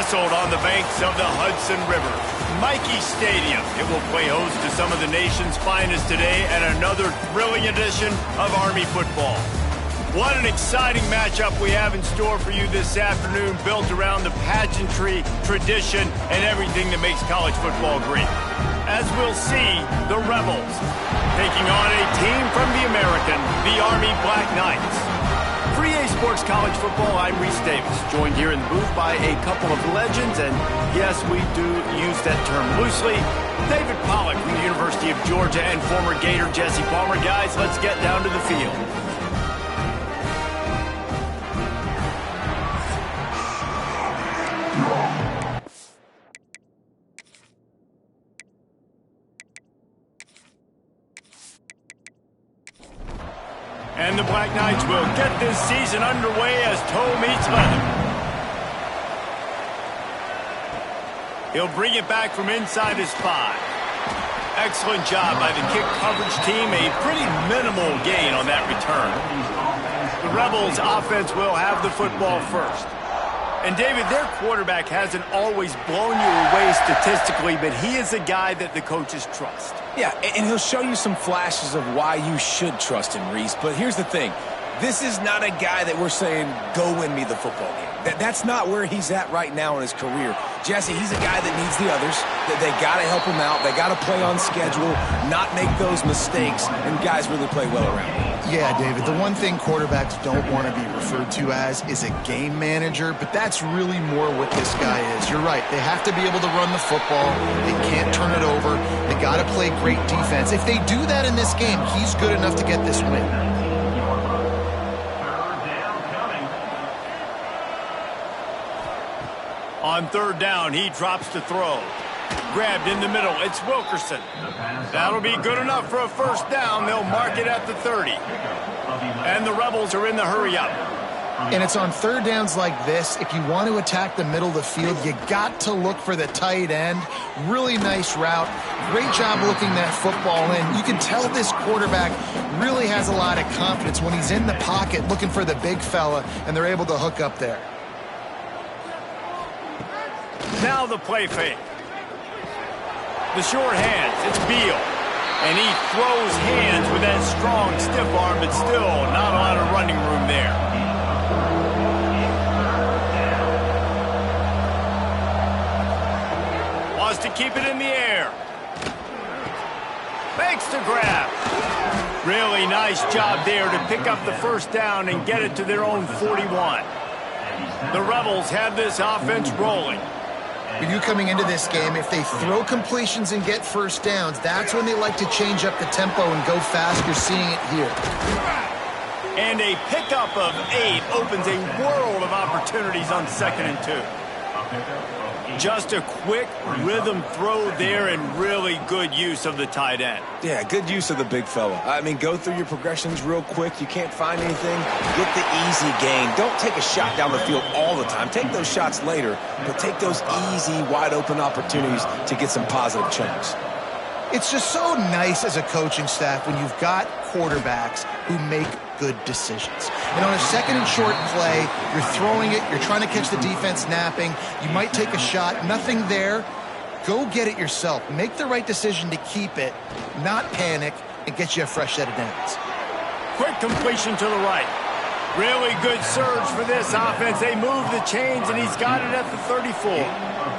nestled on the banks of the Hudson River. Michie Stadium. It will play host to some of the nation's finest today and another thrilling edition of Army football. What an exciting matchup we have in store for you this afternoon, built around the pageantry, tradition, and everything that makes college football great. As we'll see, the Rebels taking on a team from the American, the Army Black Knights. For EA Sports College Football, I'm Reese Davis, joined here in the booth by a couple of legends, and yes, we do use that term loosely. David Pollack from the University of Georgia and former Gator Jesse Palmer. Guys, let's get down to the field. And the Black Knights will get this season underway as toe meets leather. He'll bring it back from inside his 5. Excellent job by the kick coverage team. A pretty minimal gain on that return. The Rebels' offense will have the football first. And, David, their quarterback hasn't always blown you away statistically, but he is a guy that the coaches trust. Yeah, and he'll show you some flashes of why you should trust him, Reese. But here's the thing. This is not a guy that we're saying, go win me the football game. That's not where he's at right now in his career. Jesse, he's a guy that needs the others. They got to help him out. They got to play on schedule, not make those mistakes, and guys really play well around him. Yeah, David, the one thing quarterbacks don't want to be referred to as is a game manager, but that's really more what this guy is. You're right. They have to be able to run the football. They can't turn it over. They got to play great defense. If they do that in this game, he's good enough to get this win. On third down, he drops to throw. Grabbed in the middle, it's Wilkerson. That'll be good enough for a first down. They'll mark it at the 30. And the Rebels are in the hurry-up. And it's on third downs like this. If you want to attack the middle of the field, you got to look for the tight end. Really nice route. Great job looking that football in. You can tell this quarterback really has a lot of confidence when he's in the pocket looking for the big fella, and they're able to hook up there. Now the play fake. The short hands, it's Beal. And he throws hands with that strong, stiff arm, but still not a lot of running room there. Wants to keep it in the air. Makes the grab. Really nice job there to pick up the first down and get it to their own 41. The Rebels have this offense rolling. For you coming into this game, if they throw completions and get first downs, that's when they like to change up the tempo and go fast. You're seeing it here. And a pickup of 8 opens a world of opportunities on 2nd and 2. Just a quick rhythm throw there and really good use of the tight end. Yeah, good use of the big fella. I mean, go through your progressions real quick. You can't find anything. Get the easy gain. Don't take a shot down the field all the time. Take those shots later, but take those easy, wide-open opportunities to get some positive chunks. It's just so nice as a coaching staff when you've got quarterbacks who make good decisions. And on a 2nd and short play, you're throwing it, you're trying to catch the defense napping, you might take a shot, nothing there. Go get it yourself. Make the right decision to keep it, not panic, and get you a fresh set of downs. Quick completion to the right. Really good surge for this offense. They move the chains, and he's got it at the 34.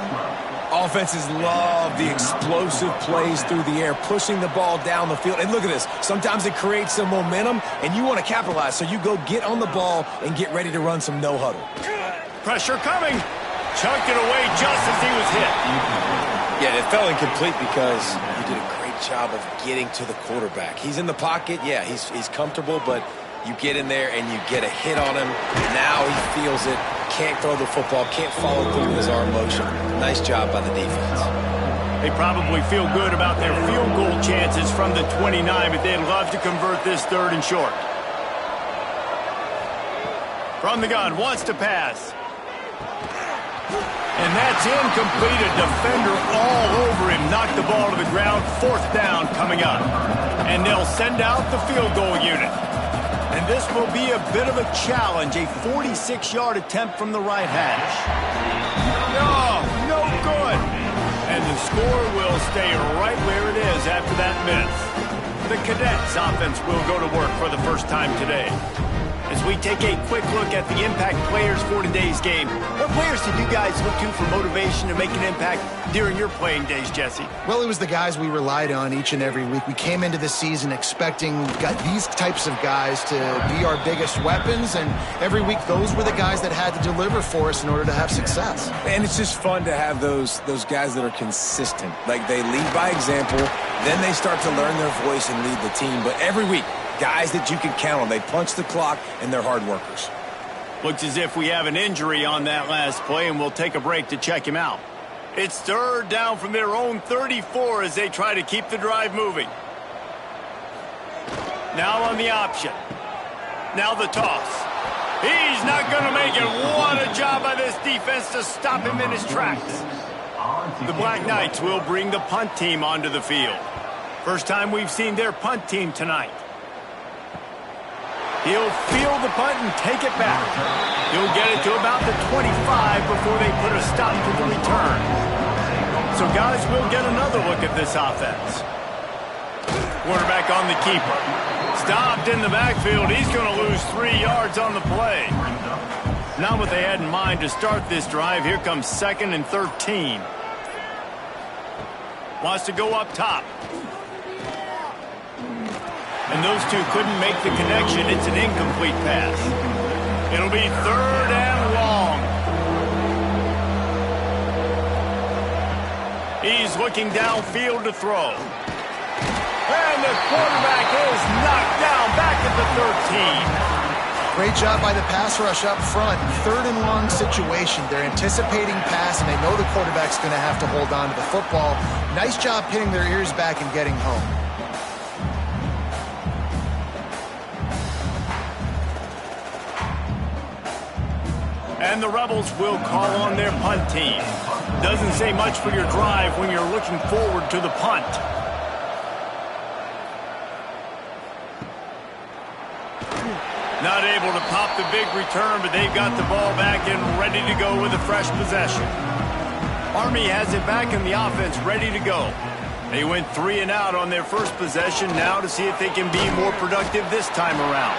Offenses love the explosive plays through the air, pushing the ball down the field. And look at this. Sometimes it creates some momentum, and you want to capitalize. So you go get on the ball and get ready to run some no-huddle. Pressure coming. Chucked it away just as he was hit. Yeah, it fell incomplete because you did a great job of getting to the quarterback. He's in the pocket. Yeah, he's comfortable, but you get in there and you get a hit on him. Now he feels it. Can't throw the football, can't follow through with his arm motion. Nice job by the defense. They probably feel good about their field goal chances from the 29, but they'd love to convert this 3rd and short. From the gun, wants to pass. And that's incomplete. A defender all over him. Knocked the ball to the ground. 4th down coming up. And they'll send out the field goal unit. And this will be a bit of a challenge, a 46-yard attempt from the right hash. Oh, no good. And the score will stay right where it is after that miss. The Cadets offense will go to work for the first time today. As we take a quick look at the impact players for today's game, what players did you guys look to for motivation to make an impact during your playing days, Jesse? Well, it was the guys we relied on each and every week. We came into the season expecting these types of guys to be our biggest weapons, and every week those were the guys that had to deliver for us in order to have success. And it's just fun to have those guys that are consistent. Like, they lead by example, then they start to learn their voice and lead the team. But every week, guys that you can count on. They punch the clock, and they're hard workers. Looks as if we have an injury on that last play, and we'll take a break to check him out. It's third down from their own 34 as they try to keep the drive moving. Now on the option. Now the toss. He's not going to make it. What a job by this defense to stop him in his tracks. The Black Knights will bring the punt team onto the field. First time we've seen their punt team tonight. He'll field the punt and take it back. He'll get it to about the 25 before they put a stop to the return. So guys, we'll get another look at this offense. Quarterback on the keeper. Stopped in the backfield. He's going to lose 3 yards on the play. Not what they had in mind to start this drive. Here comes 2nd and 13. Wants to go up top. And those two couldn't make the connection. It's an incomplete pass. It'll be 3rd and long. He's looking downfield to throw. And the quarterback is knocked down back at the 13. Great job by the pass rush up front. 3rd and long situation. They're anticipating pass, and they know the quarterback's going to have to hold on to the football. Nice job pinning their ears back and getting home. And the Rebels will call on their punt team. Doesn't say much for your drive when you're looking forward to the punt. Not able to pop the big return, but they've got the ball back and ready to go with a fresh possession. Army has it back in the offense, ready to go. They went 3 and out on their first possession, now to see if they can be more productive this time around.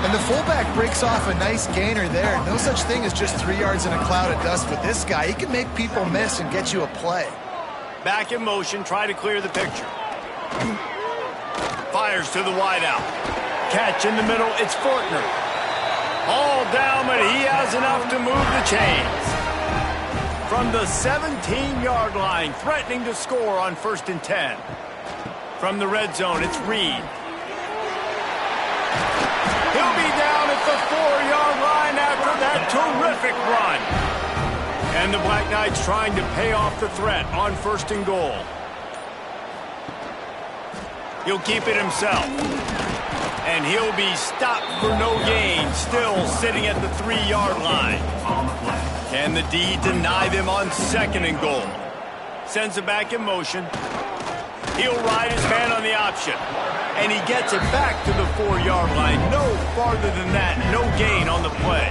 And the fullback breaks off a nice gainer there. No such thing as just 3 yards in a cloud of dust with this guy. He can make people miss and get you a play. Back in motion, try to clear the picture. Fires to the wideout. Catch in the middle, it's Fortner. All down, but he has enough to move the chains. From the 17-yard line, threatening to score on 1st and 10. From the red zone, it's Reed. He'll be down at the 4-yard line after that terrific run. And the Black Knights trying to pay off the threat on 1st and goal. He'll keep it himself. And he'll be stopped for no gain, still sitting at the 3-yard line. Can the D deny them on 2nd and goal? Sends it back in motion. He'll ride his man on the option. And he gets it back to the 4-yard line. No farther than that. No gain on the play.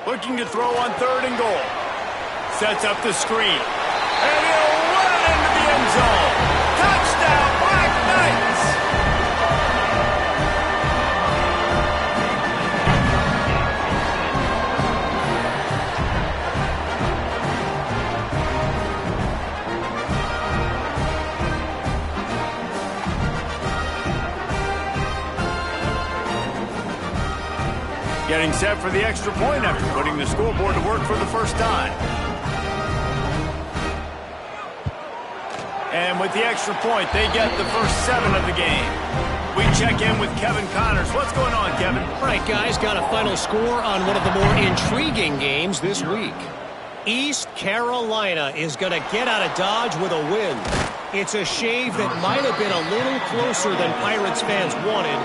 Looking to throw on 3rd and goal. Sets up the screen. And he'll run into the end zone. Touchdown, Black Knights! Getting set for the extra point after putting the scoreboard to work for the first time. And with the extra point, they get the first 7 of the game. We check in with Kevin Connors. What's going on, Kevin? All right, guys, got a final score on one of the more intriguing games this week. East Carolina is going to get out of Dodge with a win. It's a shave that might have been a little closer than Pirates fans wanted,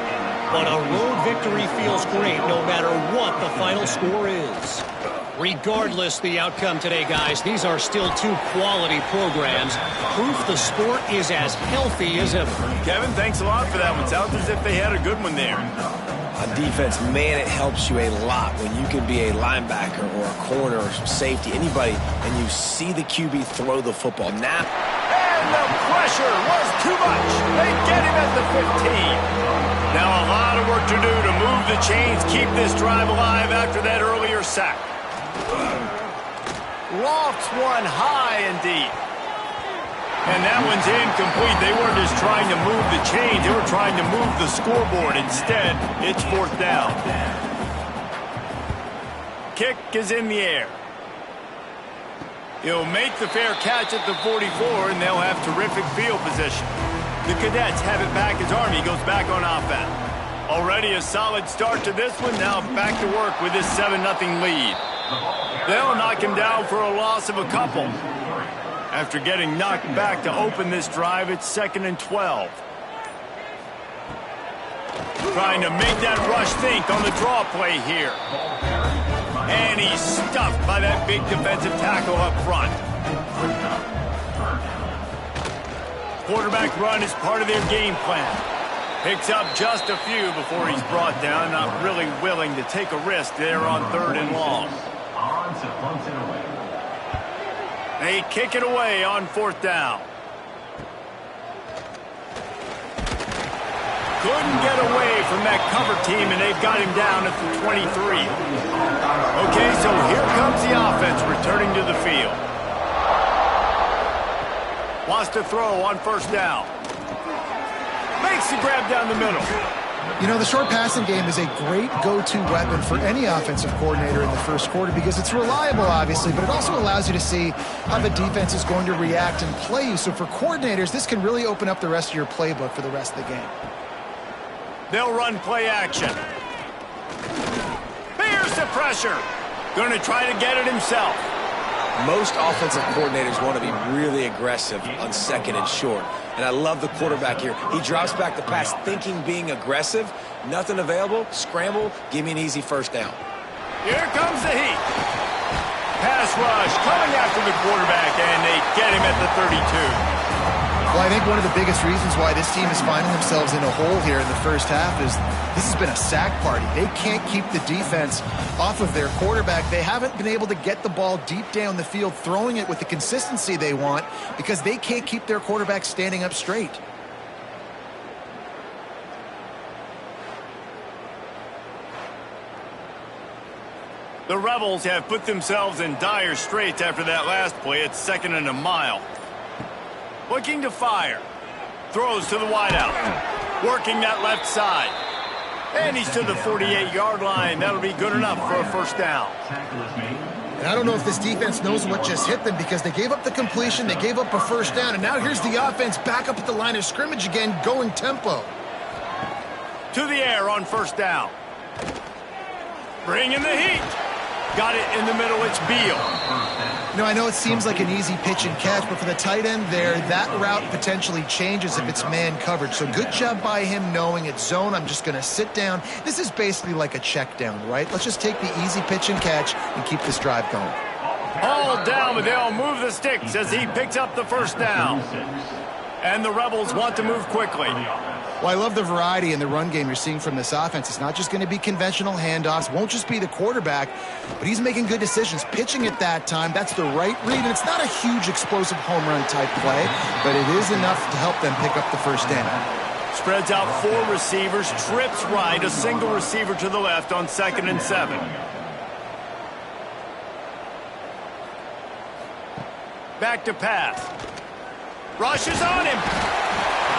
but a road victory feels great no matter what the final score is. Regardless the outcome today, guys, these are still two quality programs. Proof the sport is as healthy as ever. Kevin, thanks a lot for that one. Sounds as if they had a good one there. On defense, man, it helps you a lot when you can be a linebacker or a corner or some safety, anybody, and you see the QB throw the football. Now, and the pressure was too much. They get him at the 15. Now a lot of work to do to move the chains, keep this drive alive after that earlier sack. Lofts one high and deep. And that one's incomplete. They weren't just trying to move the chains. They were trying to move the scoreboard. Instead, it's 4th down. Kick is in the air. He'll make the fair catch at the 44, and they'll have terrific field position. The Cadets have it back as Army goes back on offense. Already a solid start to this one. Now back to work with this 7-0 lead. They'll knock him down for a loss of a couple. After getting knocked back to open this drive, it's 2nd and 12. Trying to make that rush think on the draw play here. And he's stuffed by that big defensive tackle up front. Quarterback run is part of their game plan. Picks up just a few before he's brought down. Not really willing to take a risk there on 3rd and long. They kick it away on 4th down. Couldn't get away from that cover team, and they've got him down at the 23. Okay, so here comes the offense returning to the field. Wants to throw on 1st down. Makes the grab down the middle. You know, the short passing game is a great go-to weapon for any offensive coordinator in the first quarter because it's reliable, obviously, but it also allows you to see how the defense is going to react and play you. So for coordinators, this can really open up the rest of your playbook for the rest of the game. They'll run play action. Bears the pressure. Going to try to get it himself. most offensive coordinators want to be really aggressive on 2nd and short. And I love the quarterback here. He drops back the pass thinking being aggressive. Nothing available. Scramble. Give me an easy 1st down. Here comes the heat. Pass rush coming after the quarterback, and they get him at the 32. Well, I think one of the biggest reasons why this team is finding themselves in a hole here in the first half is this has been a sack party. They can't keep the defense off of their quarterback. They haven't been able to get the ball deep down the field, throwing it with the consistency they want because they can't keep their quarterback standing up straight. The Rebels have put themselves in dire straits after that last play. It's 2nd and a mile. Looking to fire. Throws to the wideout. Working that left side. And he's to the 48-yard line. That'll be good enough for a 1st down. And I don't know if this defense knows what just hit them because they gave up the completion, they gave up a 1st down, and now here's the offense back up at the line of scrimmage again, going tempo. To the air on 1st down. Bringing the heat. Got it in the middle. It's Beal. You know, I know it seems like an easy pitch and catch, but for the tight end there, that route potentially changes if it's man coverage. So good job by him knowing it's zone. I'm just going to sit down. This is basically like a check down, right? Let's just take the easy pitch and catch and keep this drive going. All down, but they'll move the sticks as he picks up the 1st down. And the Rebels want to move quickly. Well, I love the variety in the run game you're seeing from this offense. It's not just going to be conventional handoffs. Won't just be the quarterback, but he's making good decisions. Pitching at that time, that's the right read. And it's not a huge explosive home run type play, but it is enough to help them pick up the 1st down. Spreads out 4 receivers, trips right, a single receiver to the left on 2nd and 7. Back to pass. Rushes on him.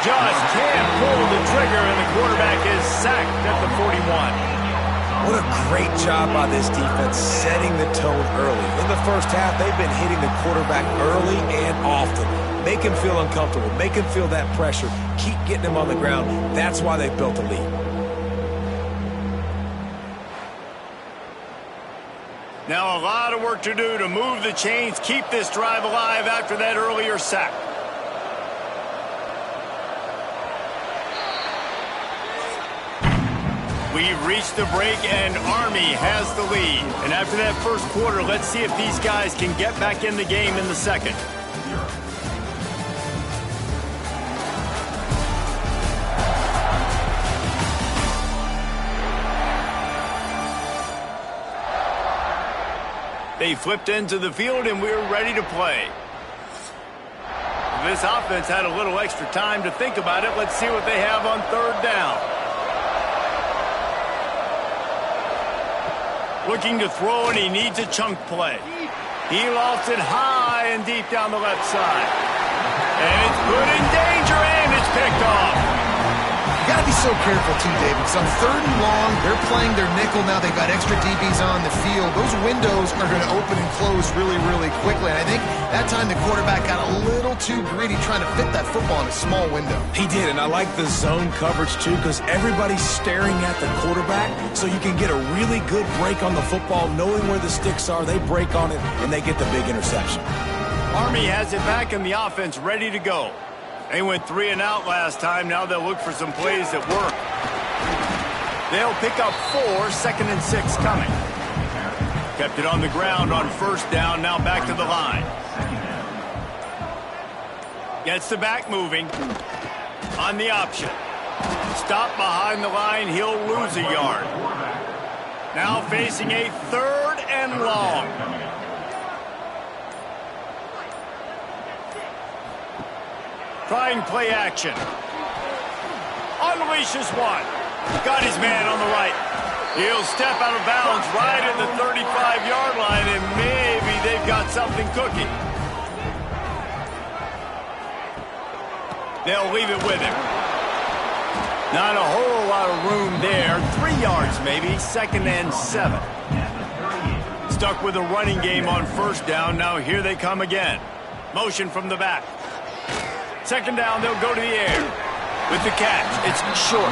Just can't pull the trigger, and the quarterback is sacked at the 41. What a great job by this defense setting the tone early. In the first half, they've been hitting the quarterback early and often. Make him feel uncomfortable. Make him feel that pressure. Keep getting him on the ground. That's why they've built a lead. Now a lot of work to do to move the chains, keep this drive alive after that earlier sack. We've reached the break, and Army has the lead. And after that first quarter, let's see if these guys can get back in the game in the second. They flipped into the field, and we're ready to play. This offense had a little extra time to think about it. Let's see what they have on third down. Looking to throw, and he needs a chunk play. He lost it high and deep down the left side. And it's put in danger, and it's picked off. You got to be so careful, too, David, because on third and long, they're playing their nickel now. They've got extra DBs on the field. Those windows are going to open and close really, really quickly. And I think that time the quarterback got a little too greedy trying to fit that football in a small window. He did, and I like the zone coverage, too, because everybody's staring at the quarterback, so you can get a really good break on the football, knowing where the sticks are. They break on it, and they get the big interception. Army has it back, and the offense ready to go. They went 3 and out last time. Now they'll look for some plays that work. They'll pick up 4, 2nd and 6 coming. Kept it on the ground on first down, now back to the line. Gets the back moving. On the option. Stop behind the line, he'll lose a yard. Now facing a 3rd and long. Trying play action. Unleashes one. Got his man on the right. He'll step out of bounds right at the 35-yard line, and maybe they've got something cooking. They'll leave it with him. Not a whole lot of room there. 3 yards maybe, 2nd and 7. Stuck with a running game on first down. Now here they come again. Motion from the back. 2nd down, they'll go to the air. With the catch, it's short.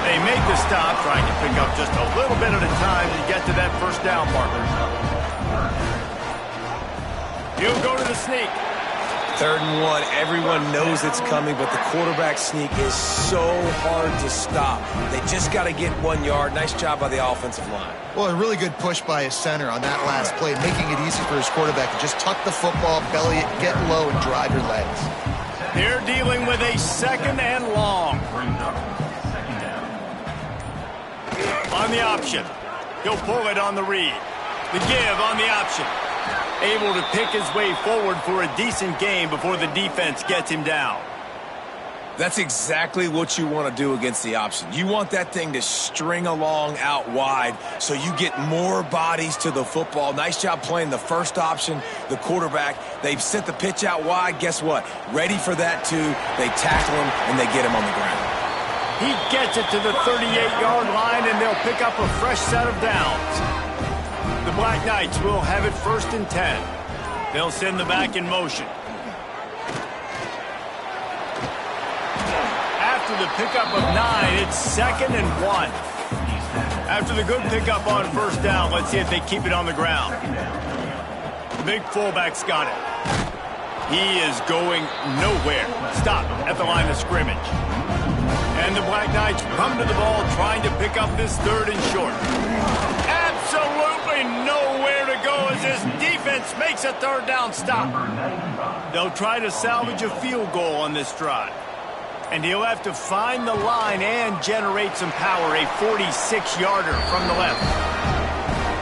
They make the stop, trying to pick up just a little bit at a time to get to that first down marker. He'll go to the sneak. 3rd and 1, everyone knows it's coming, but the quarterback sneak is so hard to stop. They just got to get 1 yard. Nice job by the offensive line. Well, a really good push by his center on that last play, making it easy for his quarterback to just tuck the football, belly it, get low, and drive your legs. They're dealing with a 2nd and long. On the option. He'll pull it on the read. The give on the option. Able to pick his way forward for a decent game before the defense gets him down. That's exactly what you want to do against the option. You want that thing to string along out wide so you get more bodies to the football. Nice job playing the first option, the quarterback. They've sent the pitch out wide. Guess what? Ready for that, too. They tackle him, and they get him on the ground. He gets it to the 38-yard line, and they'll pick up a fresh set of downs. The Black Knights will have it 1st and 10. They'll send the back in motion. After the pickup of 9, it's 2nd and 1. After the good pickup on first down, let's see if they keep it on the ground. The big fullback's got it. He is going nowhere. Stop at the line of scrimmage. And the Black Knights come to the ball trying to pick up this 3rd and short. Absolutely nowhere to go as this defense makes a 3rd down stop. They'll try to salvage a field goal on this drive. And he'll have to find the line and generate some power. A 46-yarder from the left.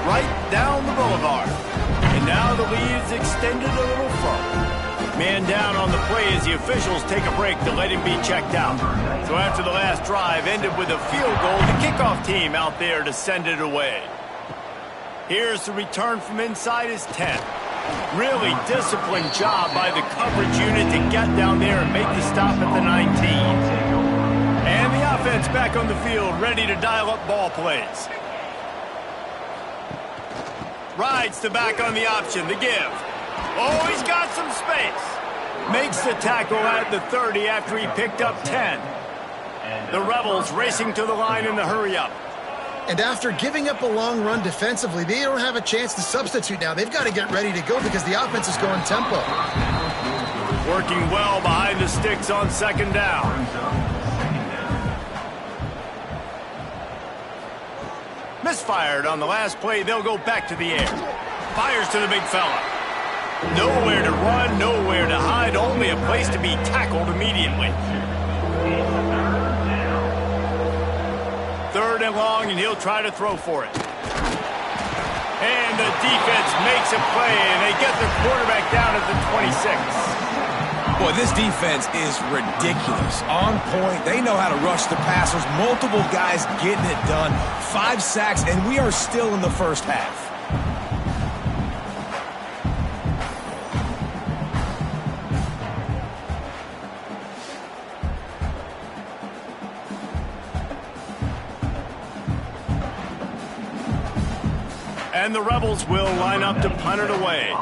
Right down the boulevard. And now the lead is extended a little further. Man down on the play as the officials take a break to let him be checked out. So after the last drive ended with a field goal, the kickoff team out there to send it away. Here's the return from inside his 10. Really disciplined job by the coverage unit to get down there and make the stop at the 19. And the offense back on the field, ready to dial up ball plays. Rides the back on the option, the give. Oh, he's got some space. Makes the tackle at the 30 after he picked up 10. The Rebels racing to the line in the hurry-up. And after giving up a long run defensively, they don't have a chance to substitute now. They've got to get ready to go because the offense is going tempo. Working well behind the sticks on 2nd down. Misfired on the last play. They'll go back to the air. Fires to the big fella. Nowhere to run, nowhere to hide, only a place to be tackled immediately. 3rd and long, and he'll try to throw for it. And the defense makes a play, and they get their quarterback down at the 26. Boy, this defense is ridiculous. On point. They know how to rush the passers. Multiple guys getting it done. 5 sacks, and we are still in the first half. And the Rebels will line up to punt it away.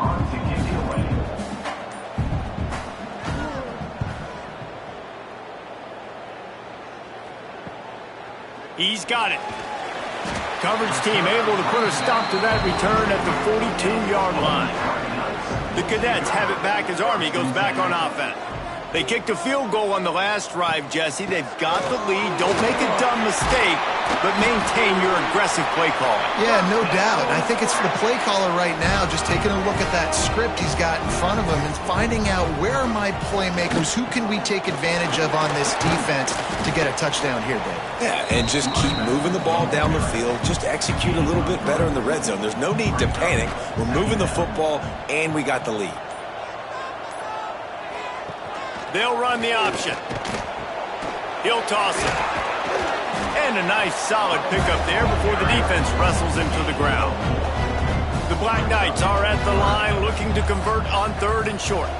He's got it. Coverage team able to put a stop to that return at the 42-yard line. The Cadets have it back as Army goes back on offense. They kicked a field goal on the last drive, Jesse. They've got the lead. Don't make a dumb mistake, but maintain your aggressive play calling. Yeah, no doubt. I think it's for the play caller right now, just taking a look at that script he's got in front of him and finding out where are my playmakers, who can we take advantage of on this defense to get a touchdown here, Dave. Yeah, and just keep moving the ball down the field. Just execute a little bit better in the red zone. There's no need to panic. We're moving the football, and we got the lead. They'll run the option. He'll toss it. And a nice solid pickup there before the defense wrestles him to the ground. The Black Knights are at the line looking to convert on 3rd and short.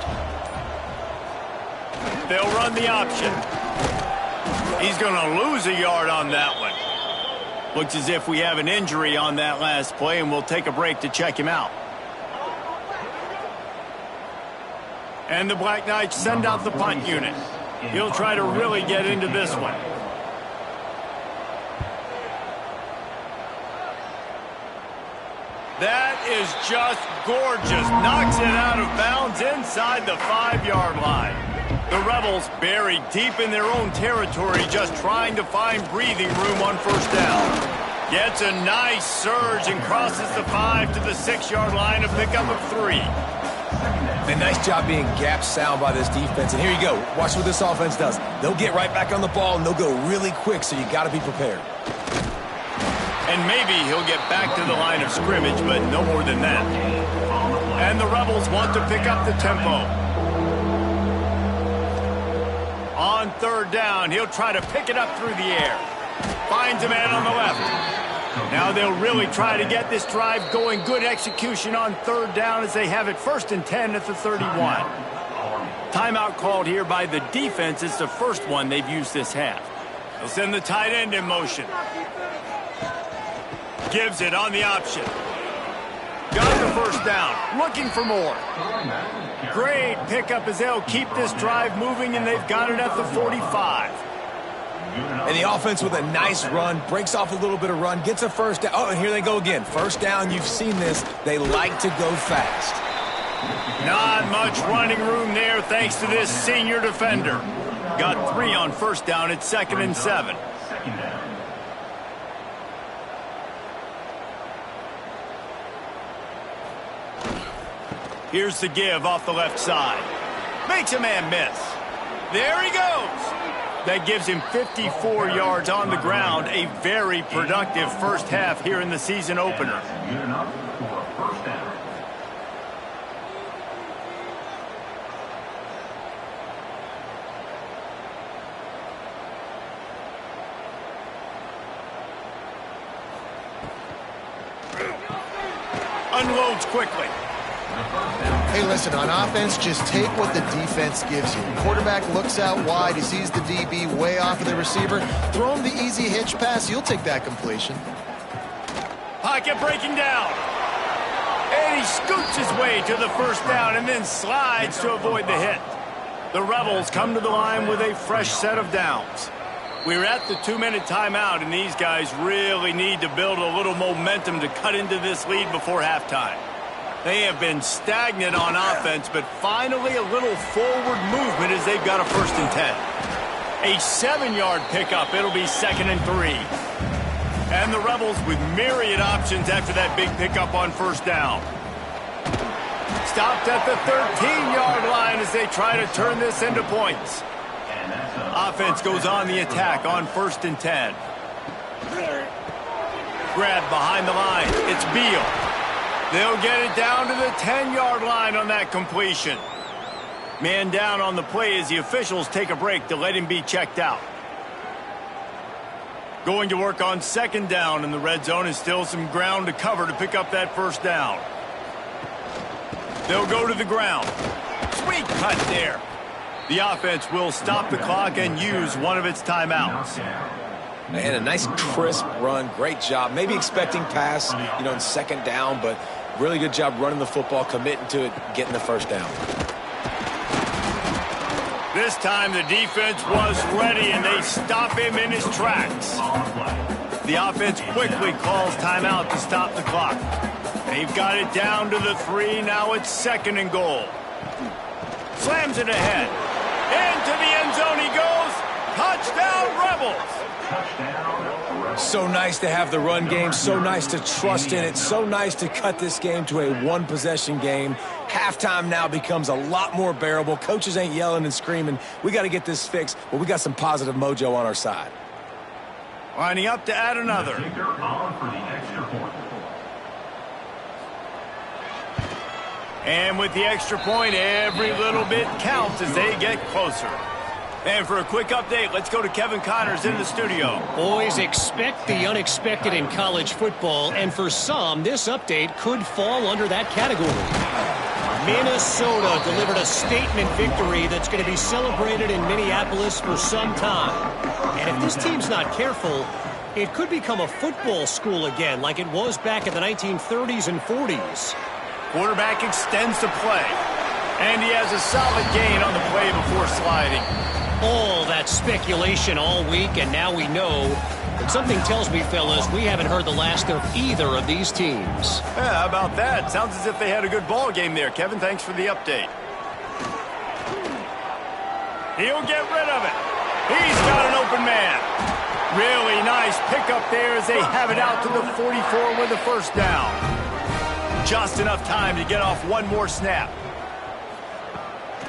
They'll run the option. He's going to lose a yard on that one. Looks as if we have an injury on that last play, and we'll take a break to check him out. And the Black Knights send out the punt unit. He'll try to really get into this one. That is just gorgeous. Knocks it out of bounds inside the 5-yard line. The Rebels buried deep in their own territory, just trying to find breathing room on 1st down. Gets a nice surge and crosses the 5 to the 6-yard line, a pickup of 3. A nice job being gap sound by this defense. And here you go. Watch what this offense does. They'll get right back on the ball, and they'll go really quick, so you got to be prepared. And maybe he'll get back to the line of scrimmage, but no more than that. And the Rebels want to pick up the tempo. On 3rd down, he'll try to pick it up through the air. Finds a man on the left. Now they'll really try to get this drive going. Good execution on 3rd down as they have it 1st and 10 at the 31. Timeout called here by the defense. It's the first one they've used this half. They'll send the tight end in motion. Gives it on the option. Got the 1st down. Looking for more. Great pickup as they'll keep this drive moving, and they've got it at the 45. And the offense with a nice run, breaks off a little bit of run, gets a 1st down. Oh, and here they go again. 1st down, you've seen this. They like to go fast. Not much running room there thanks to this senior defender. Got 3 on 1st down. It's 2nd and 7. Here's the give off the left side. Makes a man miss. There he goes. That gives him 54 yards on the ground. A very productive first half here in the season opener. Unloads quickly. Hey, listen, on offense, just take what the defense gives you. Quarterback looks out wide. He sees the DB way off of the receiver. Throw him the easy hitch pass. You'll take that completion. Pocket breaking down. And he scoots his way to the 1st down and then slides to avoid the hit. The Rebels come to the line with a fresh set of downs. We're at the 2-minute timeout, and these guys really need to build a little momentum to cut into this lead before halftime. They have been stagnant on offense, but finally a little forward movement as they've got a 1st and 10. A 7-yard pickup. It'll be 2nd and 3. And the Rebels with myriad options after that big pickup on first down. Stopped at the 13-yard line as they try to turn this into points. Offense goes on the attack on 1st and 10. Grab behind the line. It's Beal. They'll get it down to the 10-yard line on that completion. Man down on the play as the officials take a break to let him be checked out. Going to work on 2nd down in the red zone, and still some ground to cover to pick up that first down. They'll go to the ground. Sweet cut there. The offense will stop the clock and use one of its timeouts. Man, a nice crisp run. Great job. Maybe expecting pass, in 2nd down, but really good job running the football, committing to it, getting the first down. This time the defense was ready, and they stop him in his tracks. The offense quickly calls timeout to stop the clock. They've got it down to the 3. Now it's 2nd and goal. Slams it ahead. Into the end zone he goes. Touchdown, Rebels. So nice to have the run game. So nice to trust in it. So nice to cut this game to a one-possession game. Halftime now becomes a lot more bearable. Coaches ain't yelling and screaming. We got to get this fixed, but we got some positive mojo on our side. Lining up to add another. And with the extra point, every little bit counts as they get closer. And for a quick update, let's go to Kevin Connors in the studio. Boys, expect the unexpected in college football, and for some, this update could fall under that category. Minnesota delivered a statement victory that's going to be celebrated in Minneapolis for some time. And if this team's not careful, it could become a football school again like it was back in the 1930s and 40s. Quarterback extends the play, and he has a solid gain on the play before sliding. All that speculation all week, and now we know. But something tells me, fellas, we haven't heard the last of either of these teams. Yeah, how about that? Sounds as if they had a good ball game there. Kevin, thanks for the update. He'll get rid of it. He's got an open man. Really nice pickup there as they have it out to the 44 with the first down. Just enough time to get off one more snap.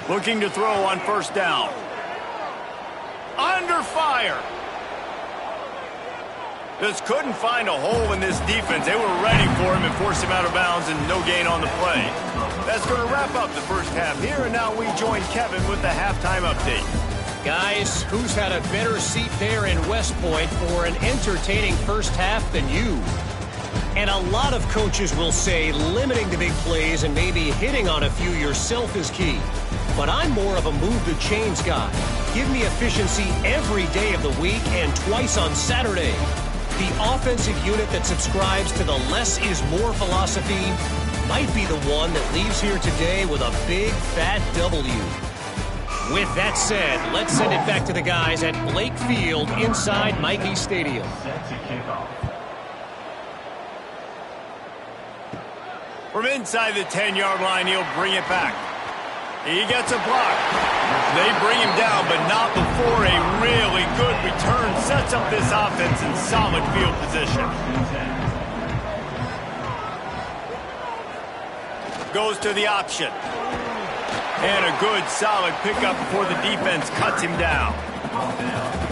Looking to throw on first down. Under fire. Just couldn't find a hole in this defense. They were ready for him and forced him out of bounds, and no gain on the play. That's going to wrap up the first half here, and now we join Kevin with the halftime update. Guys, who's had a better seat there in West Point for an entertaining first half than you? And a lot of coaches will say limiting the big plays and maybe hitting on a few yourself is key. But I'm more of a move the chains guy. Give me efficiency every day of the week and twice on Saturday. The offensive unit that subscribes to the less is more philosophy might be the one that leaves here today with a big fat W. With that said, let's send it back to the guys at Blake Field inside Michie Stadium. From inside the 10-yard line, he'll bring it back. He gets a block. They bring him down, but not before a really good return sets up this offense in solid field position. Goes to the option. And a good, solid pickup before the defense cuts him down.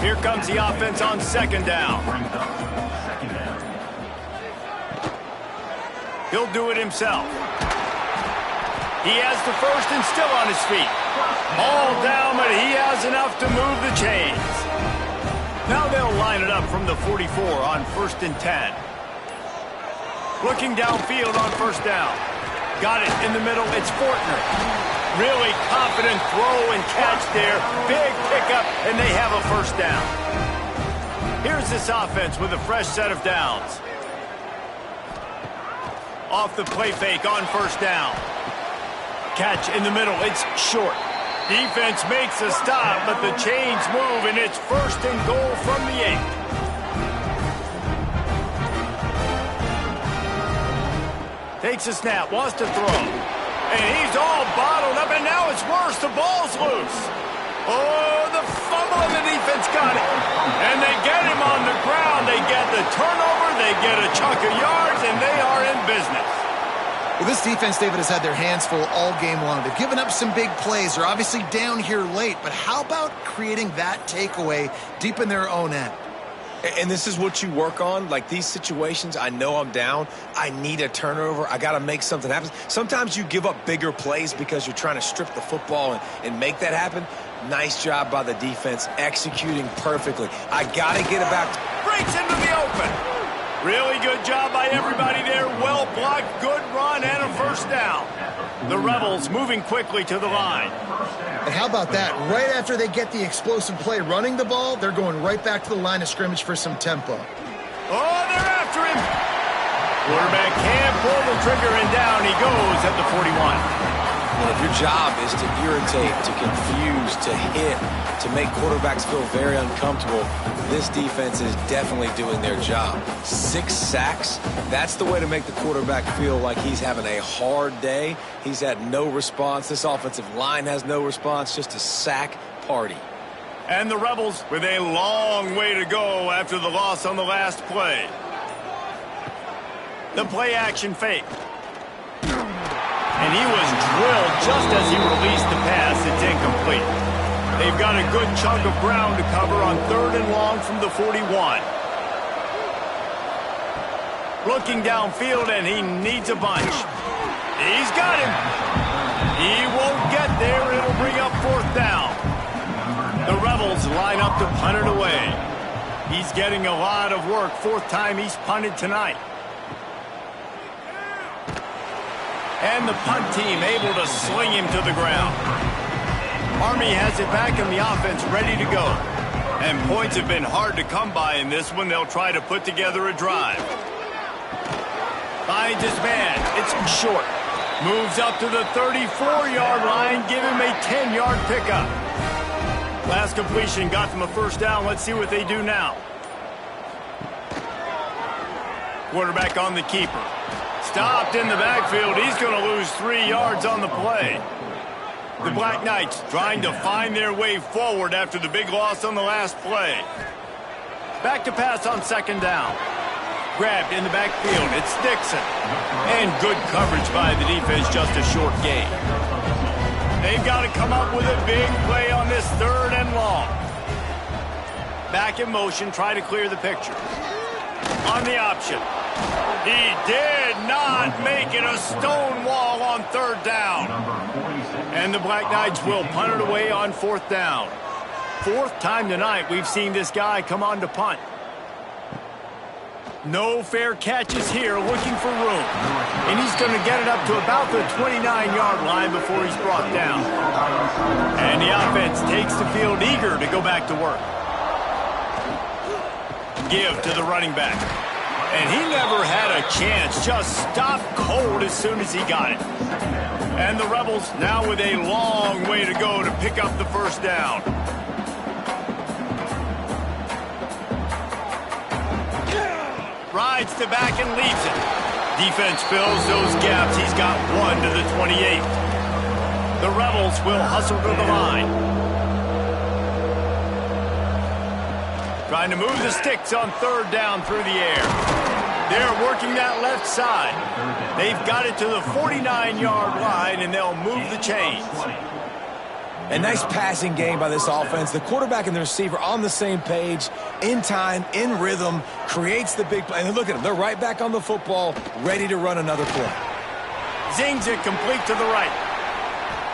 Here comes the offense on second down. He'll do it himself. He has the first and still on his feet. All down, but he has enough to move the chains. Now they'll line it up from the 44 on 1st and 10. Looking downfield on first down. Got it in the middle. It's Fortner. Really confident throw and catch there. Big pickup, and they have a first down. Here's this offense with a fresh set of downs. Off the play fake on first down. Catch in the middle. It's short. Defense makes a stop, but the chains move, and it's 1st and goal from the 8. Takes a snap, wants to throw. And he's all bottled up, and now it's worse. The ball's loose. Oh, the fumble, and the defense got it. And they get him on the ground. They get the turnover They get a chunk of yards, and they are in business. Well, this defense, David, has had their hands full all game long. They've given up some big plays. They're obviously down here late, but how about creating that takeaway deep in their own end? And this is what you work on. Like these situations, I know I'm down. I need a turnover. I got to make something happen. Sometimes you give up bigger plays because you're trying to strip the football and make that happen. Nice job by the defense, executing perfectly. I got to get it back. Breaks into the open. Really good job by everybody there. Well blocked, good run, and a first down. The Rebels moving quickly to the line. And how about that? Right after they get the explosive play running the ball, they're going right back to the line of scrimmage for some tempo. Oh, they're after him. Quarterback can't pull the trigger, and down he goes at the 41. Well, if your job is to irritate, to confuse, to hit, to make quarterbacks feel very uncomfortable, this defense is definitely doing their job. 6 sacks, that's the way to make the quarterback feel like he's having a hard day. He's had no response. This offensive line has no response, just a sack party. And the Rebels with a long way to go after the loss on the last play. The play action fake. And he was drilled just as he released the pass. It's incomplete. They've got a good chunk of ground to cover on 3rd and long from the 41. Looking downfield, and he needs a bunch. He's got him. He won't get there. It'll bring up 4th down. The Rebels line up to punt it away. He's getting a lot of work. 4th time he's punted tonight. And the punt team able to sling him to the ground. Army has it back in the offense, ready to go. And points have been hard to come by in this one. They'll try to put together a drive. Finds his man. It's short. Moves up to the 34-yard line. Give him a 10-yard pickup. Last completion got them a first down. Let's see what they do now. Quarterback on the keeper. Stopped in the backfield. He's going to lose 3 yards on the play. The Black Knights trying to find their way forward after the big loss on the last play. Back to pass on 2nd down. Grabbed in the backfield. It's Dixon. And good coverage by the defense, just a short gain. They've got to come up with a big play on this 3rd and long. Back in motion, try to clear the picture. On the option. He did not make it. A stone wall on 3rd down. And the Black Knights will punt it away on 4th down. 4th time tonight we've seen this guy come on to punt. No fair catches here, looking for room. And he's going to get it up to about the 29-yard line before he's brought down. And the offense takes the field eager to go back to work. Give to the running back. And he never had a chance, just stopped cold as soon as he got it. And the Rebels now with a long way to go to pick up the first down. Rides to back and leaves it. Defense fills those gaps. He's got 1 to the 28. The Rebels will hustle to the line. Trying to move the sticks on 3rd down through the air. They're working that left side. They've got it to the 49-yard line, and they'll move the chains. A nice passing game by this offense. The quarterback and the receiver on the same page, in time, in rhythm, creates the big play. And look at them. They're right back on the football, ready to run another play. Zings it complete to the right.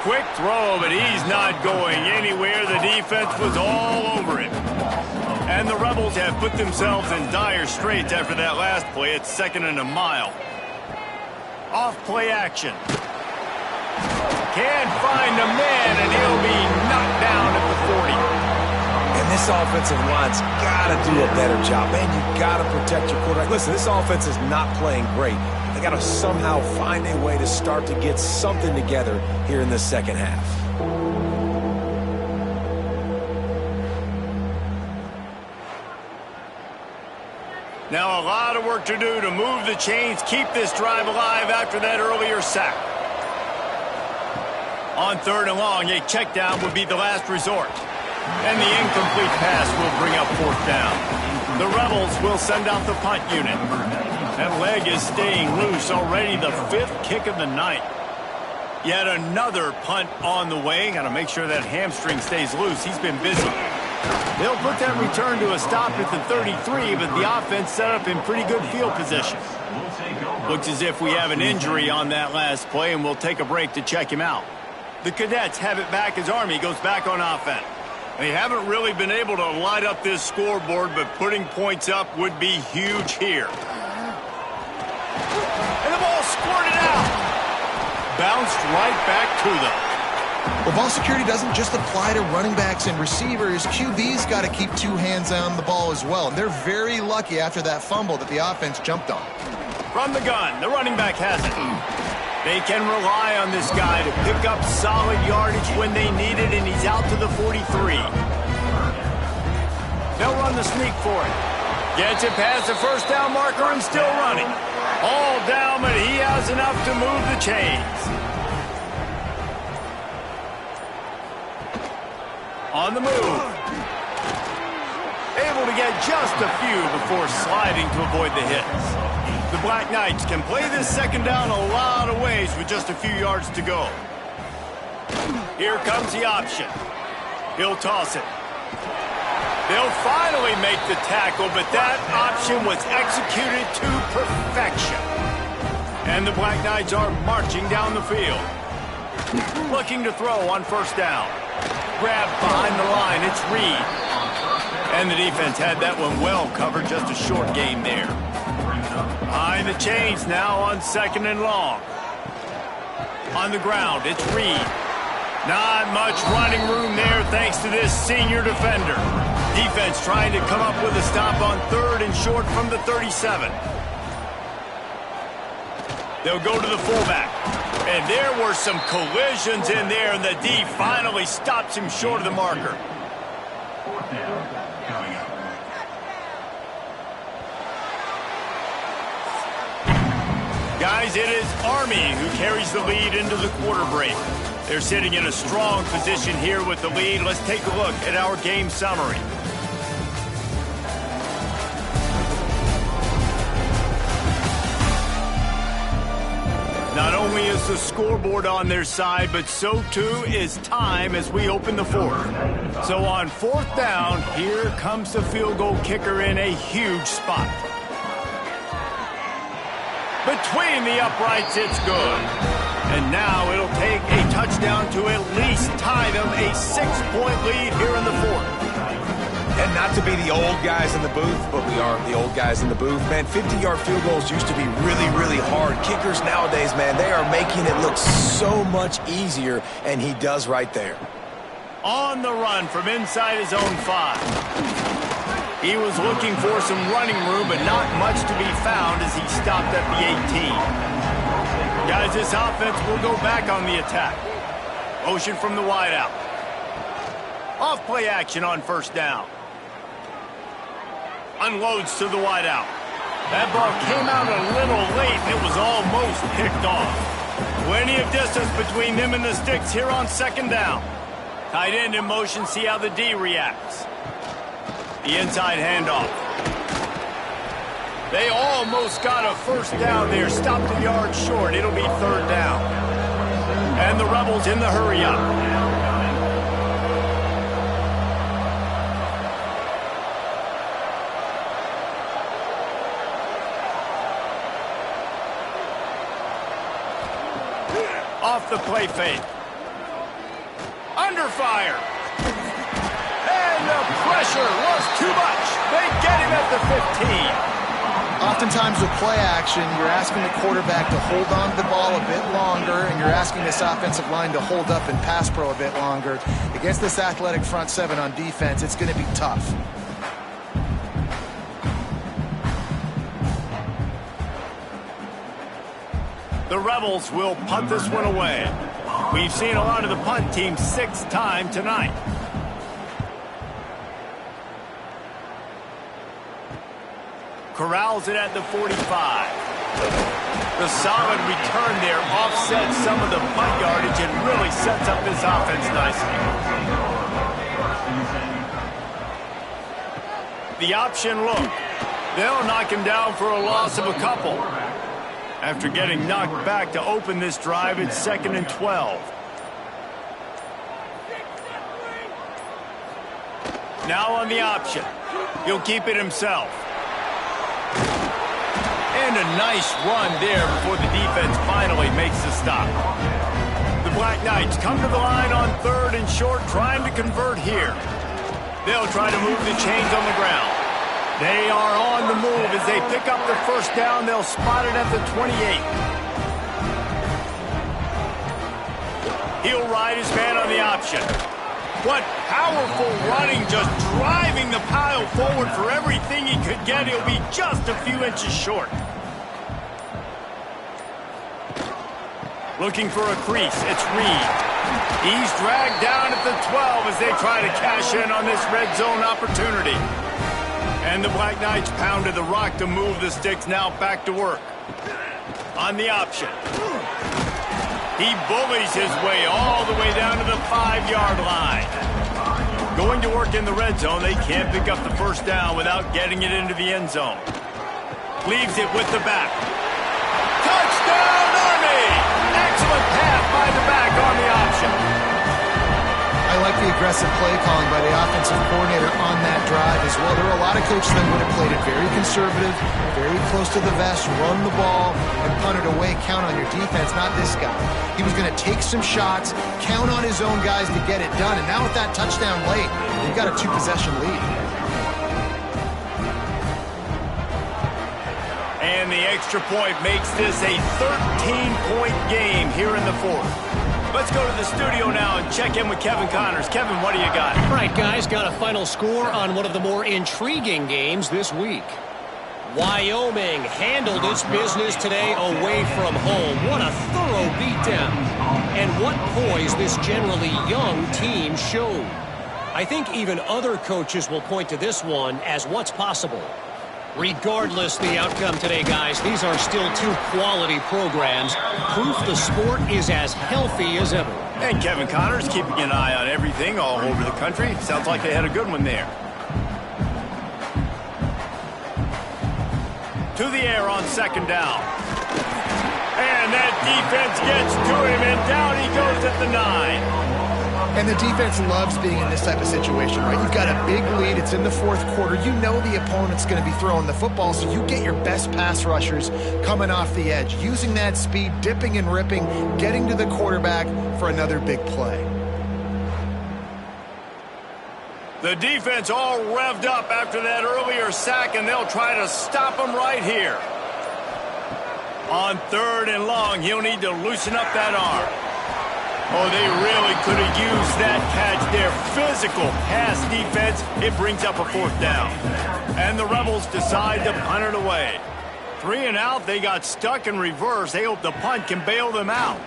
Quick throw, but he's not going anywhere. The defense was all over him. And the Rebels have put themselves in dire straits after that last play. It's 2nd and a mile. Off play action. Can't find a man, and he'll be knocked down at the 40. And this offensive line's got to do a better job. Man, you got to protect your quarterback. Listen, this offense is not playing great. They got to somehow find a way to start to get something together here in the second half. Now a lot of work to do to move the chains, keep this drive alive after that earlier sack. On 3rd and long, a check down would be the last resort. And the incomplete pass will bring up 4th down. The Rebels will send out the punt unit. That leg is staying loose already, the 5th kick of the night. Yet another punt on the way. Got to make sure that hamstring stays loose. He's been busy. They'll put that return to a stop at the 33, but the offense set up in pretty good field position. Looks as if we have an injury on that last play, and we'll take a break to check him out. The Cadets have it back as Army goes back on offense. They haven't really been able to light up this scoreboard, but putting points up would be huge here. And the ball squirted out. Bounced right back to them. Well, ball security doesn't just apply to running backs and receivers. QB's got to keep 2 hands on the ball as well. And they're very lucky after that fumble that the offense jumped on. From the gun, the running back has it. They can rely on this guy to pick up solid yardage when they need it, and he's out to the 43. They'll run the sneak for it. Gets it past the 1st down marker and still running. All down, but he has enough to move the chains. On the move. Able to get just a few before sliding to avoid the hits. The Black Knights can play this 2nd down a lot of ways with just a few yards to go. Here comes the option. He'll toss it. They'll finally make the tackle, but that option was executed to perfection. And the Black Knights are marching down the field. Looking to throw on 1st down. Grab behind the line, it's Reed. And the defense had that one well covered, just a short game there. Behind the chains now on 2nd and long. On the ground, it's Reed. Not much running room there thanks to this senior defender. Defense trying to come up with a stop on 3rd and short from the 37. They'll go to the fullback. And there were some collisions in there, and the D finally stops him short of the marker. Guys, it is Army who carries the lead into the quarter break. They're sitting in a strong position here with the lead. Let's take a look at our game summary. Not only is the scoreboard on their side, but so too is time as we open the 4th. So on 4th down, here comes the field goal kicker in a huge spot. Between the uprights, it's good. And now it'll take a touchdown to at least tie them a 6-point lead here in the 4th. And not to be the old guys in the booth, but we are the old guys in the booth. Man, 50-yard field goals used to be really, really hard. Kickers nowadays, man, they are making it look so much easier, and he does right there. On the run from inside his own 5. He was looking for some running room, but not much to be found as he stopped at the 18. Guys, this offense will go back on the attack. Motion from the wideout. Off play action on 1st down. Unloads to the wideout. That ball came out a little late, and it was almost picked off. Plenty of distance between them and the sticks here on 2nd down. Tight end in motion, see how the D reacts. The inside handoff. They almost got a 1st down there, stopped a yard short. It'll be 3rd down. And the Rebels in the hurry up. Off the play fake. Under fire. And the pressure was too much. They get him at the 15. Oftentimes with play action, you're asking the quarterback to hold on to the ball a bit longer, and you're asking this offensive line to hold up and pass pro a bit longer. Against this athletic front 7 on defense, it's going to be tough. The Rebels will punt this one away. We've seen a lot of the punt team 6 times tonight. Corrals it at the 45. The solid return there offsets some of the punt yardage and really sets up this offense nicely. the option look. They'll knock him down for a loss of a couple. After getting knocked back to open this drive, it's 2nd and 12. Now on the option. He'll keep it himself. And a nice run there before the defense finally makes the stop. The Black Knights come to the line on 3rd and short, trying to convert here. They'll try to move the chains on the ground. They are on the move as they pick up the first down. They'll spot it at the 28. He'll ride his man on the option. What powerful running, just driving the pile forward for everything he could get. He'll be just a few inches short. Looking for a crease, it's Reed. He's dragged down at the 12 as they try to cash in on this red zone opportunity. And the Black Knights pounded the rock to move the sticks, now back to work. On the option. He bullies his way all the way down to the 5-yard line. Going to work in the red zone, they can't pick up the first down without getting it into the end zone. Leaves it with the back. Touchdown, Army! Excellent pass by the back on the option. I like the aggressive play calling by the offensive coordinator on that drive as well. There are a lot of coaches that would have played it very conservative, very close to the vest, run the ball, and punt it away, count on your defense. Not this guy. He was going to take some shots, count on his own guys to get it done, and now with that touchdown late, you've got a 2-possession lead. And the extra point makes this a 13-point game here in the 4th. Let's go to the studio now and check in with Kevin Connors. Kevin, what do you got? All right, guys, got a final score on one of the more intriguing games this week. Wyoming handled its business today away from home. What a thorough beatdown. And what poise this generally young team showed. I think even other coaches will point to this one as what's possible. Regardless the outcome today, guys, these are still 2 quality programs. Proof the sport is as healthy as ever. And Kevin Connors keeping an eye on everything all over the country. Sounds like they had a good one there. To the air on 2nd down. And that defense gets to him, and down he goes at the 9. And the defense loves being in this type of situation, right? You've got a big lead. It's in the 4th quarter. You know the opponent's going to be throwing the football, so you get your best pass rushers coming off the edge, using that speed, dipping and ripping, getting to the quarterback for another big play. The defense all revved up after that earlier sack, and they'll try to stop him right here. On 3rd and long, he'll need to loosen up that arm. Oh, they really could have used that catch there. Physical pass defense. It brings up a 4th down. And the Rebels decide to punt it away. 3 and out, they got stuck in reverse. They hope the punt can bail them out.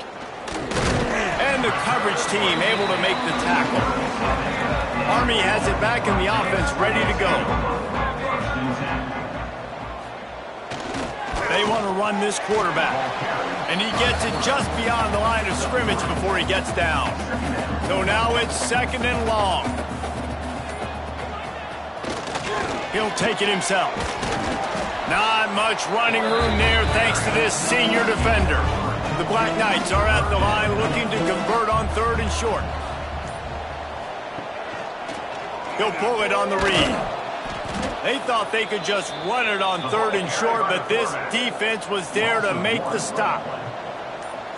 And the coverage team able to make the tackle. Army has it back in the offense, ready to go. They want to run this quarterback. And he gets it just beyond the line of scrimmage before he gets down. So now it's 2nd and long. He'll take it himself. Not much running room there thanks to this senior defender. The Black Knights are at the line looking to convert on 3rd and short. He'll pull it on the read. They thought they could just run it on 3rd and short, but this defense was there to make the stop.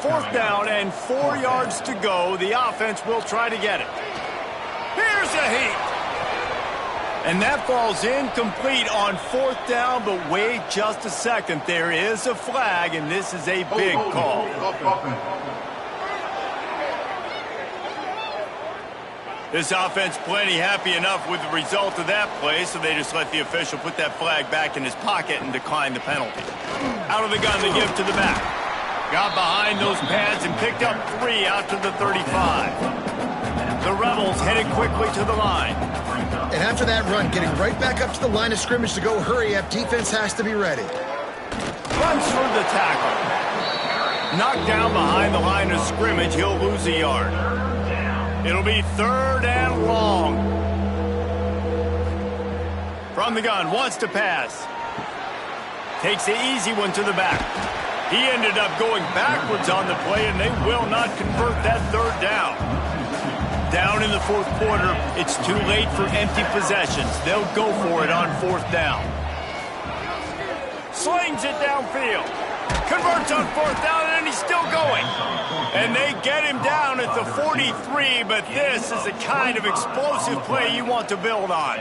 4th down and 4 yards to go. The offense will try to get it. Here's a heat. And that falls incomplete on 4th down, but wait just a second. There is a flag, and this is a big call. This offense plenty happy enough with the result of that play, so they just let the official put that flag back in his pocket and decline the penalty. Out of the gun, they give to the back. Got behind those pads and picked up 3 out to the 35. The Rebels headed quickly to the line. And after that run, getting right back up to the line of scrimmage to go hurry up, defense has to be ready. Runs through the tackle. Knocked down behind the line of scrimmage, he'll lose a yard. It'll be 3rd and long. From the gun, wants to pass. Takes the easy one to the back. He ended up going backwards on the play, and they will not convert that third down. Down in the fourth quarter, it's too late for empty possessions. They'll go for it on fourth down. Slings it downfield. Converts on fourth down, and he's still going. And they get him down at the 43, but this is the kind of explosive play you want to build on.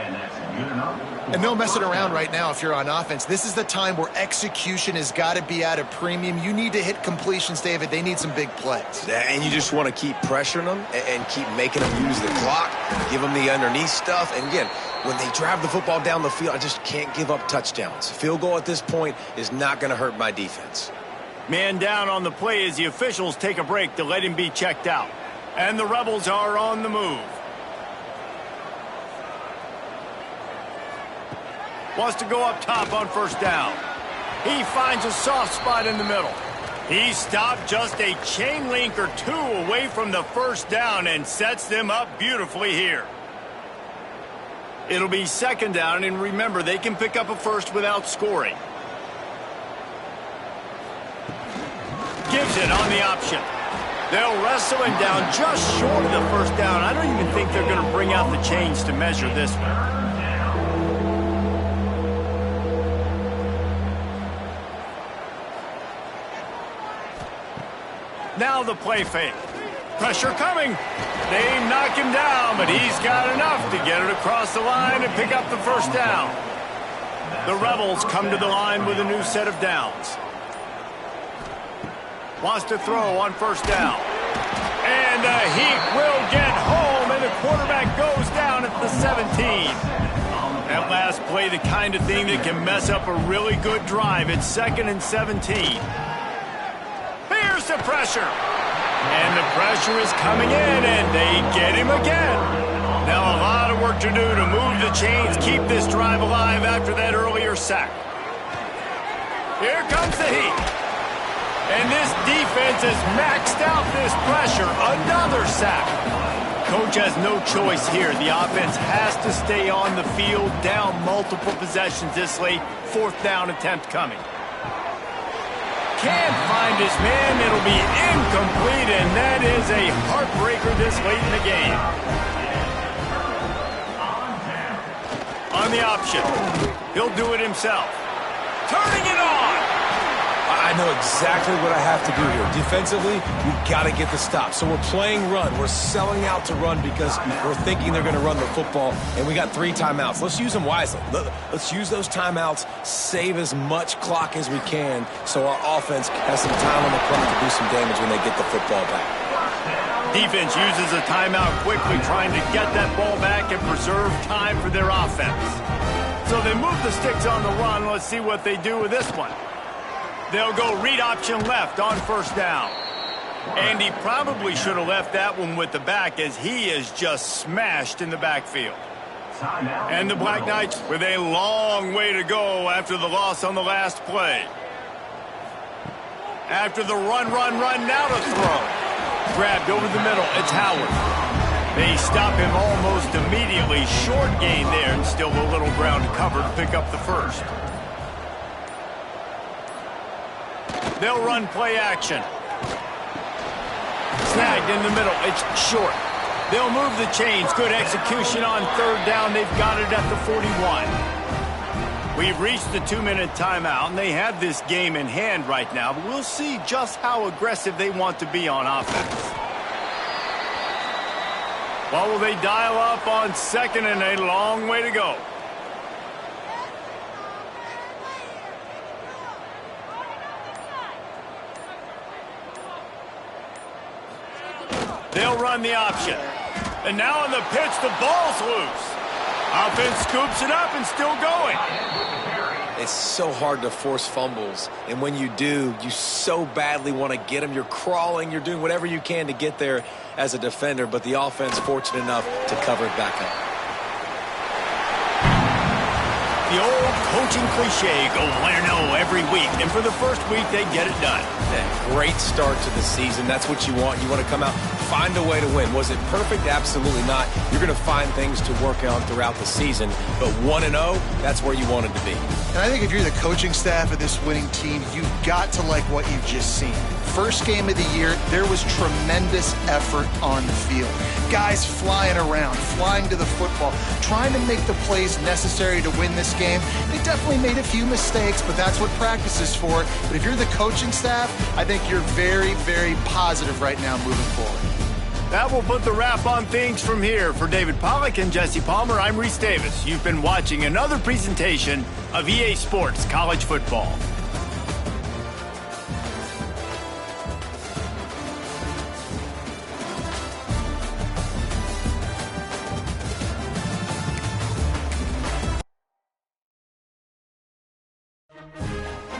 And no messing around right now if you're on offense. This is the time where execution has got to be at a premium. You need to hit completions, David. They need some big plays. And you just want to keep pressuring them and keep making them use the clock, give them the underneath stuff. And again, when they drive the football down the field, I just can't give up touchdowns. Field goal at this point is not going to hurt my defense. Man down on the play as the officials take a break to let him be checked out. And the Rebels are on the move. Wants to go up top on first down. He finds a soft spot in the middle. He stopped just a chain link or two away from the first down and sets them up beautifully here. It'll be second down, and remember, they can pick up a first without scoring. Gives it on the option. They'll wrestle him down just short of the first down. I don't even think they're going to bring out the chains to measure this one. Now the play fake. Pressure coming. They knock him down, but he's got enough to get it across the line and pick up the first down. The Rebels come to the line with a new set of downs. Wants to throw on first down. And he will get home, and the quarterback goes down at the 17. That last play, the kind of thing that can mess up a really good drive. It's 2nd and 17. Here's the pressure. And the pressure is coming in, and they get him again. Now a lot of work to do to move the chains, keep this drive alive after that earlier sack. Here comes the heat. And this defense has maxed out this pressure. Another sack. Coach has no choice here. The offense has to stay on the field, down multiple possessions this late. Fourth down attempt coming. Can't find his man. It'll be incomplete, and that is a heartbreaker this late in the game. On the option. He'll do it himself. Turning it on. I know exactly what I have to do here. Defensively, we've got to get the stop. So we're playing run. We're selling out to run because we're thinking they're going to run the football, and we got 3 timeouts. Let's use them wisely. Let's use those timeouts, save as much clock as we can so our offense has some time on the clock to do some damage when they get the football back. Defense uses a timeout quickly, trying to get that ball back and preserve time for their offense. So they move the sticks on the run. Let's see what they do with this one. They'll go read option left on first down. And he probably should have left that one with the back as he is just smashed in the backfield. And the Black Knights with a long way to go after the loss on the last play. After the run, now to throw. Grabbed over the middle, it's Howard. They stop him almost immediately. Short gain there, and still a little ground to cover to pick up the first. They'll run play action. Snagged in the middle. It's short. They'll move the chains. Good execution on third down. They've got it at the 41. We've reached the 2-minute timeout, and they have this game in hand right now. But we'll see just how aggressive they want to be on offense. What will they dial up on second, and a long way to go? They'll run the option. And now on the pitch, the ball's loose. Offense scoops it up and still going. It's so hard to force fumbles. And when you do, you so badly want to get them. You're crawling. You're doing whatever you can to get there as a defender. But the offense fortunate enough to cover it back up. The old coaching cliche, go 1-0 every week. And for the first week, they get it done. Yeah, great start to the season. That's what you want. You want to come out, find a way to win. Was it perfect? Absolutely not. You're going to find things to work on throughout the season. But 1-0, that's where you wanted to be. And I think if you're the coaching staff of this winning team, you've got to like what you've just seen. First game of the year, there was tremendous effort on the field. Guys flying around, flying to the football, trying to make the plays necessary to win this game. They definitely made a few mistakes, but that's what practice is for. But if you're the coaching staff, I think you're very, very positive right now moving forward. That will put the wrap on things from here. For David Pollack and Jesse Palmer, I'm Reese Davis. You've been watching another presentation of EA Sports College Football.